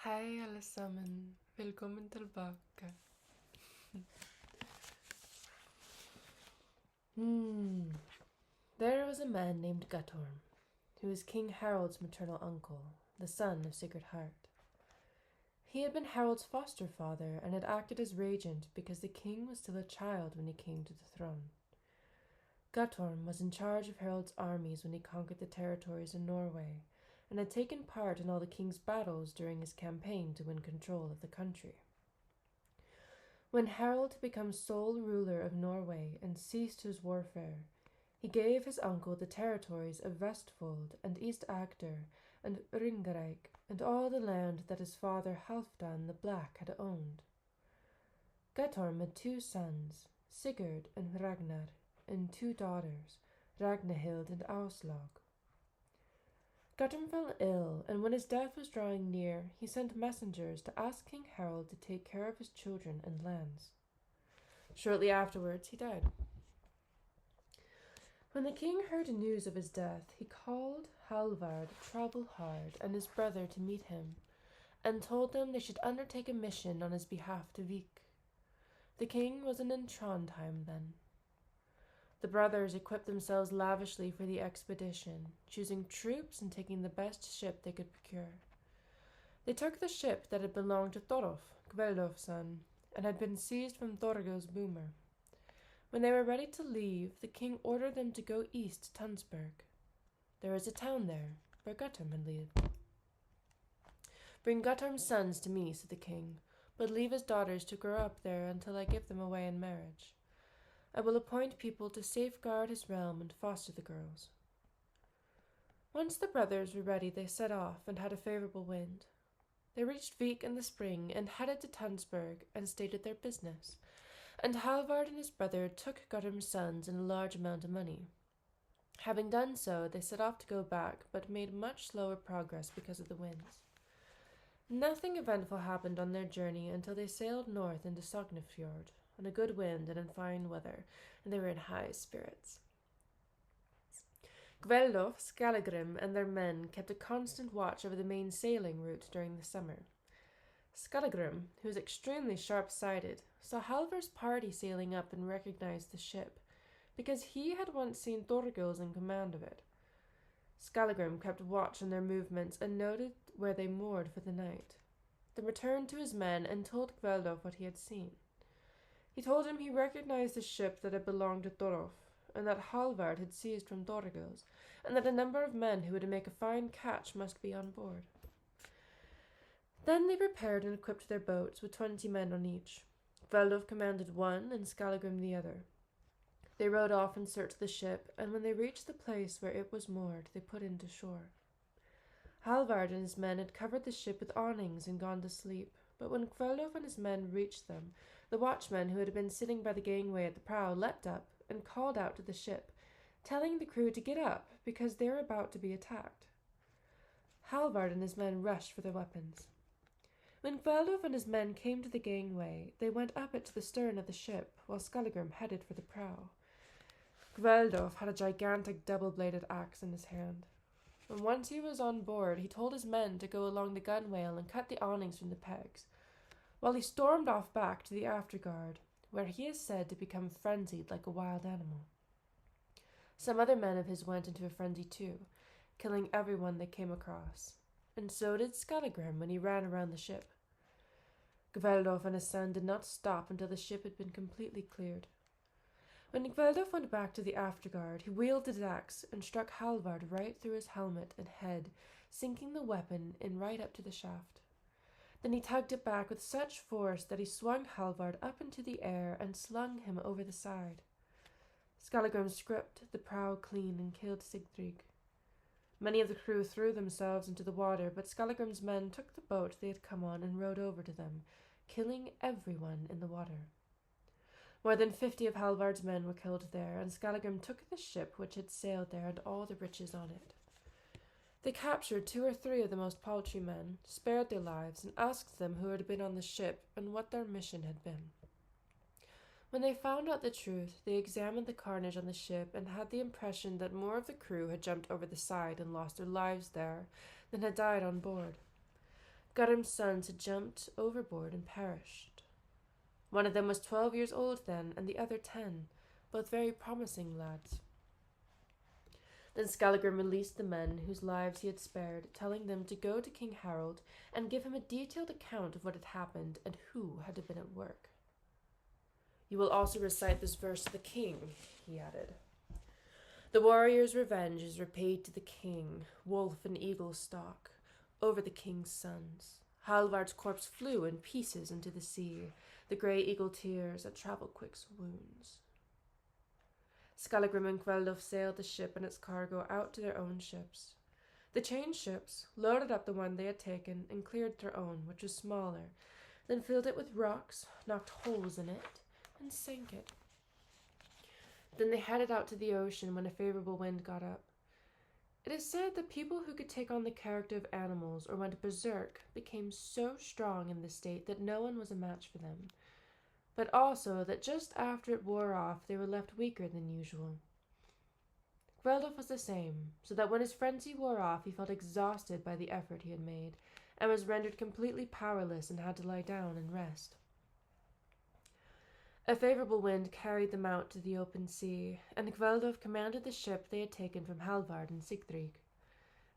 Hej alle sammen. Velkommen tilbake. There was a man named Guttorm, who was King Harold's maternal uncle, the son of Sigurd Hart. He had been Harold's foster father and had acted as regent because the king was still a child when he came to the throne. Guttorm was in charge of Harold's armies when he conquered the territories in Norway, and had taken part in all the king's battles during his campaign to win control of the country. When Harold had become sole ruler of Norway and ceased his warfare, he gave his uncle the territories of Vestfold and East Agder and Ringerike and all the land that his father Halfdan the Black had owned. Guttorm had 2 sons, Sigurd and Ragnar, and 2 daughters, Ragnhild and Auslog. Guttorm fell ill, and when his death was drawing near, he sent messengers to ask King Harold to take care of his children and lands. Shortly afterwards, he died. When the king heard news of his death, he called Halvard Travelhard and his brother to meet him, and told them they should undertake a mission on his behalf to Vik. The king was in Trondheim then. The brothers equipped themselves lavishly for the expedition, choosing troops and taking the best ship they could procure. They took the ship that had belonged to Thorolf, Gveldolf's son, and had been seized from Thorgil's boomer. When they were ready to leave, the king ordered them to go east to Tunsberg. There is a town there, where Guttorm had lived. "Bring Guttorm's sons to me," said the king, "but leave his daughters to grow up there until I give them away in marriage. I will appoint people to safeguard his realm and foster the girls." Once the brothers were ready, they set off and had a favorable wind. They reached Vik in the spring and headed to Tunsberg and stated their business, and Halvard and his brother took Guttorm's sons and a large amount of money. Having done so, they set off to go back, but made much slower progress because of the winds. Nothing eventful happened on their journey until they sailed north into Sognefjord, on a good wind and in fine weather, and they were in high spirits. Gveldolf, Skallagrim, and their men kept a constant watch over the main sailing route during the summer. Skallagrim, who was extremely sharp-sighted, saw Halvar's party sailing up and recognized the ship, because he had once seen Thorgils in command of it. Skallagrim kept watch on their movements and noted where they moored for the night. Then returned to his men and told Gveldolf what he had seen. He told him he recognized the ship that had belonged to Thorolf, and that Halvard had seized from Thorgils, and that a number of men who would make a fine catch must be on board. Then they prepared and equipped their boats with 20 men on each. Gveldolf commanded one and Skallagrim the other. They rowed off in search of the ship, and when they reached the place where it was moored, they put in to shore. Halvard and his men had covered the ship with awnings and gone to sleep, but when Gveldolf and his men reached them, the watchman who had been sitting by the gangway at the prow leapt up and called out to the ship, telling the crew to get up because they were about to be attacked. Halvard and his men rushed for their weapons. When Gveldolf and his men came to the gangway, they went up it to the stern of the ship, while Skallagrim headed for the prow. Gveldolf had a gigantic double-bladed axe in his hand. When once he was on board, he told his men to go along the gunwale and cut the awnings from the pegs, while he stormed off back to the afterguard, where he is said to become frenzied like a wild animal. Some other men of his went into a frenzy too, killing everyone they came across, and so did Skallagrim when he ran around the ship. Gveldolf and his son did not stop until the ship had been completely cleared. When Gveldolf went back to the afterguard, he wielded his axe and struck Halvard right through his helmet and head, sinking the weapon in right up to the shaft. Then he tugged it back with such force that he swung Halvard up into the air and slung him over the side. Skallagrim stripped the prow clean and killed Sigtryg. Many of the crew threw themselves into the water, but Skallagrim's men took the boat they had come on and rowed over to them, killing everyone in the water. More than 50 of Halvard's men were killed there, and Skallagrim took the ship which had sailed there and all the riches on it. They captured 2 or 3 of the most paltry men, spared their lives, and asked them who had been on the ship and what their mission had been. When they found out the truth, they examined the carnage on the ship and had the impression that more of the crew had jumped over the side and lost their lives there than had died on board. Guttorm's sons had jumped overboard and perished. One of them was 12 years old then, and the other 10, both very promising lads. Then Skallagrim released the men whose lives he had spared, telling them to go to King Harold and give him a detailed account of what had happened and who had been at work. You will also recite this verse to the king, he added. The warrior's revenge is repaid to the king, wolf and eagle stalk, over the king's sons. Halvard's corpse flew in pieces into the sea, the grey eagle tears at Travelquick's wounds. Skallagrim and Kveldulf sailed the ship and its cargo out to their own ships. They changed ships, loaded up the one they had taken, and cleared their own, which was smaller, then filled it with rocks, knocked holes in it, and sank it. Then they headed out to the ocean when a favorable wind got up. It is said that people who could take on the character of animals or went berserk became so strong in this state that no one was a match for them, but also that just after it wore off they were left weaker than usual. Kveldulf was the same, so that when his frenzy wore off he felt exhausted by the effort he had made, and was rendered completely powerless and had to lie down and rest. A favorable wind carried them out to the open sea, and Kveldulf commanded the ship they had taken from Halvard and Sigtryg.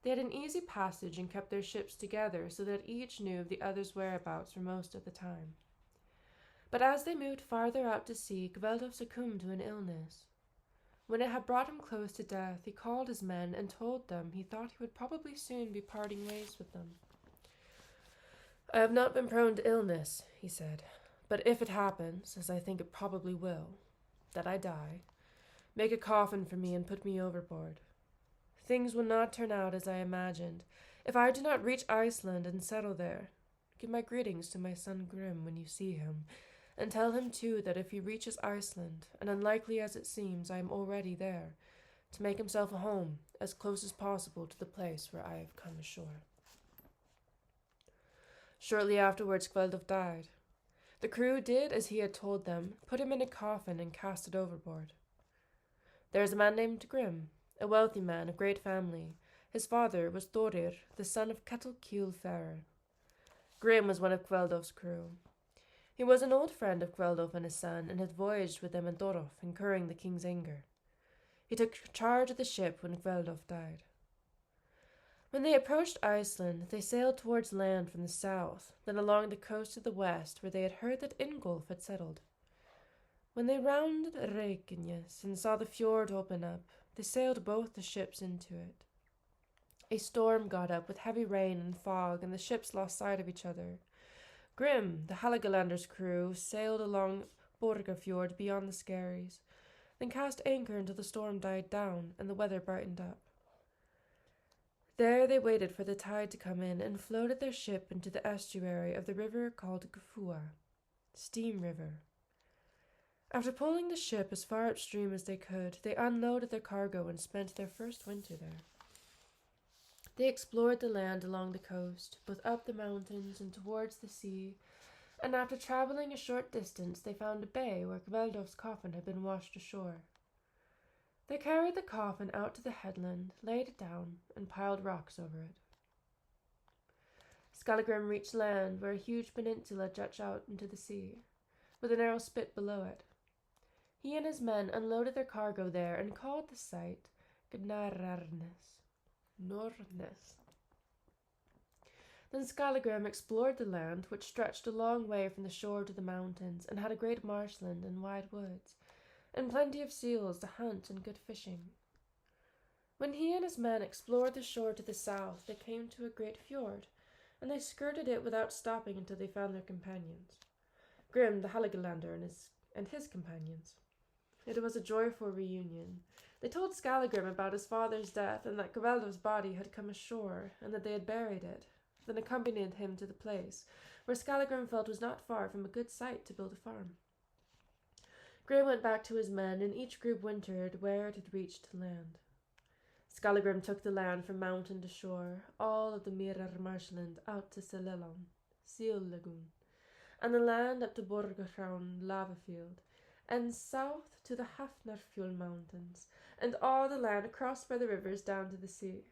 They had an easy passage and kept their ships together so that each knew of the other's whereabouts for most of the time. But as they moved farther out to sea, Kveldulf succumbed to an illness. When it had brought him close to death, he called his men and told them he thought he would probably soon be parting ways with them. I have not been prone to illness, he said, but if it happens, as I think it probably will, that I die, make a coffin for me and put me overboard. Things will not turn out as I imagined. If I do not reach Iceland and settle there, give my greetings to my son Grim when you see him, and tell him too that if he reaches Iceland, and unlikely as it seems I am already there, to make himself a home as close as possible to the place where I have come ashore. Shortly afterwards Kveldulf died. The crew did as he had told them, put him in a coffin and cast it overboard. There is a man named Grim, a wealthy man of great family. His father was Thorir, the son of Ketil Farer. Grim was one of Kveldulf's crew. He was an old friend of Kveldulf and his son, and had voyaged with them in Thorolf, incurring the king's anger. He took charge of the ship when Kveldulf died. When they approached Iceland, they sailed towards land from the south, then along the coast to the west, where they had heard that Ingolf had settled. When they rounded Reykjanes and saw the fjord open up, they sailed both the ships into it. A storm got up with heavy rain and fog, and the ships lost sight of each other. Grim, the Haligalander's crew, sailed along Borgafjord beyond the Skerries, then cast anchor until the storm died down and the weather brightened up. There they waited for the tide to come in and floated their ship into the estuary of the river called Gfua, Steam River. After pulling the ship as far upstream as they could, they unloaded their cargo and spent their first winter there. They explored the land along the coast, both up the mountains and towards the sea, and after travelling a short distance they found a bay where Kveldulf's coffin had been washed ashore. They carried the coffin out to the headland, laid it down, and piled rocks over it. Skallagrim reached land where a huge peninsula jutted out into the sea, with a narrow spit below it. He and his men unloaded their cargo there and called the site Gnararnes. Nornes. Then Skallagrim explored the land, which stretched a long way from the shore to the mountains, and had a great marshland and wide woods, and plenty of seals to hunt and good fishing. When he and his men explored the shore to the south, they came to a great fjord, and they skirted it without stopping until they found their companions, Grim the Haligalander and his companions. It was a joyful reunion. They told Skallagrim about his father's death and that Kveldulf's body had come ashore and that they had buried it, then accompanied him to the place, where Skallagrim felt was not far from a good site to build a farm. Grim went back to his men, and each group wintered where it had reached to land. Skallagrim took the land from mountain to shore, all of the Mirar marshland out to Selelon, Seal Lagoon, and the land up to Borgarhraun lava field, and south to the Hafnarfjall mountains, and all the land across by the rivers down to the sea.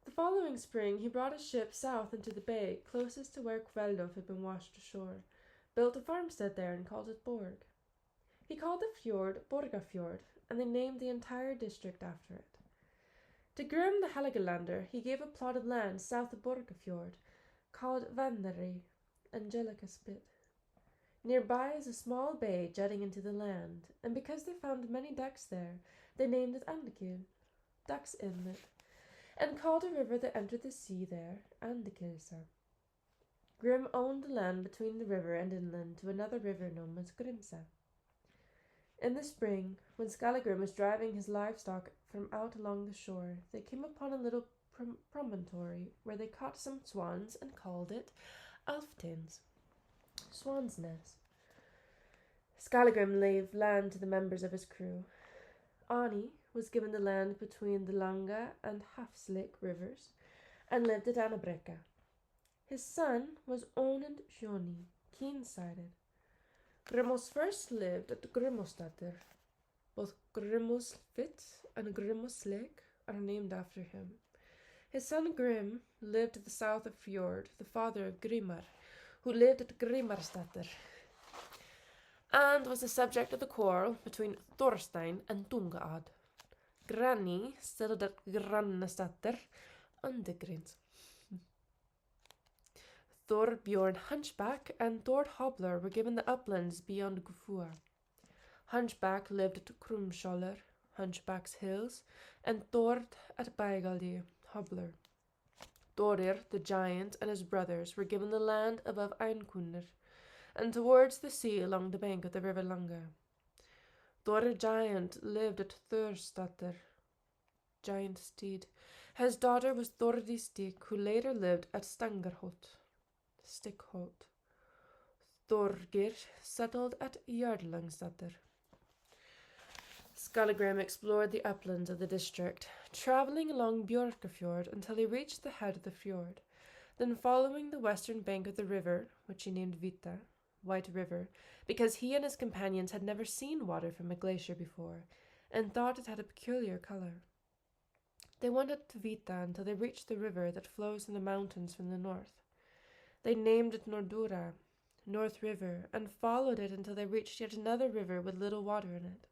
The following spring he brought a ship south into the bay, closest to where Kveldov had been washed ashore, built a farmstead there and called it Borg. He called the fjord Borgafjord, and they named the entire district after it. To Grim the Helgelander he gave a plot of land south of Borgafjord, called Vandari, Angelica Spit. Nearby is a small bay jutting into the land, and because they found many ducks there, they named it Andekil, Duck's Inlet, and called a river that entered the sea there Andekilsa. Grim owned the land between the river and inland to another river known as Grimsa. In the spring, when Skallagrim was driving his livestock from out along the shore, they came upon a little promontory where they caught some swans and called it Alftins, Swan's Nest. Skallagrim gave land to the members of his crew. Ani was given the land between the Langa and Hafslik rivers and lived at Annabrekka. His son was Onund Sjoni, keen-sighted. Grimmus first lived at Grimmusstadir. Both Grimmusfit and Grimmuslake are named after him. His son Grim lived to the south of Fjord, the father of Grimar, who lived at Grimarstadir, and was the subject of the quarrel between Thorstein and Tungaad. Granny settled at Grannastadir Undergrins. Thorbjorn Hunchback and Thord Hobbler were given the uplands beyond Gufua. Hunchback lived at Krumsholler, Hunchback's Hills, and Thord at Baigaldi, Hobbler. Thorir, the giant, and his brothers were given the land above Einkunner, and towards the sea along the bank of the river Langa. Thorir Giant lived at Thurstadir, Giant Steed. His daughter was Thordi Stick, who later lived at Stangerholt, Stickholt. Thorgir settled at Jarlangstadir. Skallagrim explored the uplands of the district, travelling along Björkafjord until he reached the head of the fjord, then following the western bank of the river, which he named Vita, White River, because he and his companions had never seen water from a glacier before, and thought it had a peculiar colour. They wandered to Vita until they reached the river that flows in the mountains from the north. They named it Nordura, North River, and followed it until they reached yet another river with little water in it.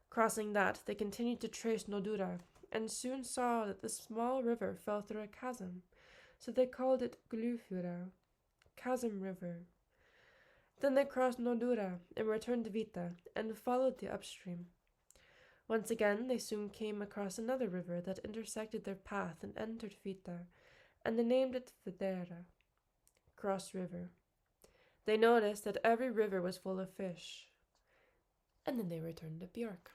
Crossing that, they continued to trace Nordura, and soon saw that the small river fell through a chasm, so they called it Glufura, Chasm River. Then they crossed Nordura and returned to Vita, and followed the upstream. Once again, they soon came across another river that intersected their path and entered Vita, and they named it Videra, Cross River. They noticed that every river was full of fish, and then they returned to Björk.